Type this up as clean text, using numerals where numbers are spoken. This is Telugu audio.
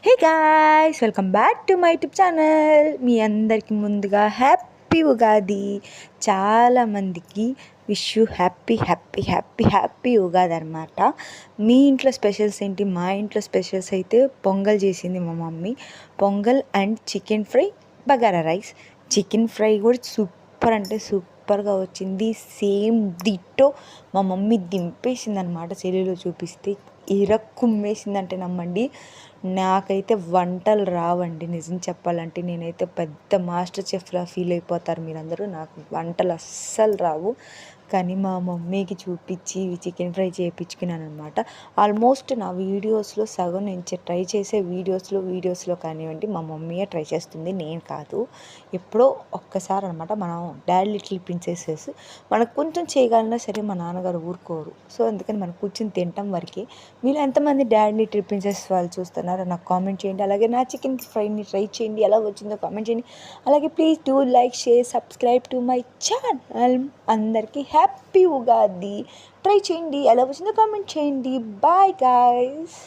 Hey guys, welcome back to my YouTube channel. మీ అందరికి ముందుగా హ్యాపీ ఉగాది. చాలామందికి wish you happy happy happy happy Ugadi అనమాట. మీ ఇంట్లో స్పెషల్స్ ఏంటి? మా ఇంట్లో స్పెషల్స్ అయితే పొంగల్ చేసింది మా mummy. Pongal and chicken fry, bagara rice. Chicken fry కూడా సూపర్ అంటే సూపర్గా వచ్చింది. సేమ్ డిట్టో మా మమ్మీ దింపేసింది అనమాట. సెల్లులో చూపిస్తే ఇరక్కుమ్మేసిందంటే నమ్మండి. నాకైతే వంటలు రావండి, నిజం చెప్పాలంటే. నేనైతే పెద్ద మాస్టర్ చెఫ్లా ఫీల్ అయిపోతారు మీరందరూ. నాకు వంటలు అస్సలు రావు, కానీ మా మమ్మీకి చూపించి చికెన్ ఫ్రై చేయించుకున్నాను అనమాట. ఆల్మోస్ట్ నా వీడియోస్లో సగం నేను ట్రై చేసే వీడియోస్లో కానివ్వండి, మా మమ్మీయే ట్రై చేస్తుంది, నేను కాదు. ఎప్పుడో ఒక్కసారి అనమాట. మనం డాడ్ లిటిల్ ప్రిన్సెసెస్, మనకు కొంచెం చేయగలనా సరే మా నాన్నగారు ఊరుకోరు. సో అందుకని మనం కూర్చొని తింటాం వరకే. మీరు ఎంతమంది డాడ్ లిటిల్ ప్రిన్సెస్ వాళ్ళు చూస్తున్నారో నాకు కామెంట్ చేయండి. అలాగే నా చికెన్ ఫ్రైని ట్రై చేయండి, ఎలా వచ్చిందో కామెంట్ చేయండి. అలాగే please do like, share, subscribe to my channel. అందరికీ హ్యాపీ ఉగాది. ట్రై చేయండి, ఎలా వచ్చిందో కామెంట్ చేయండి. Bye guys.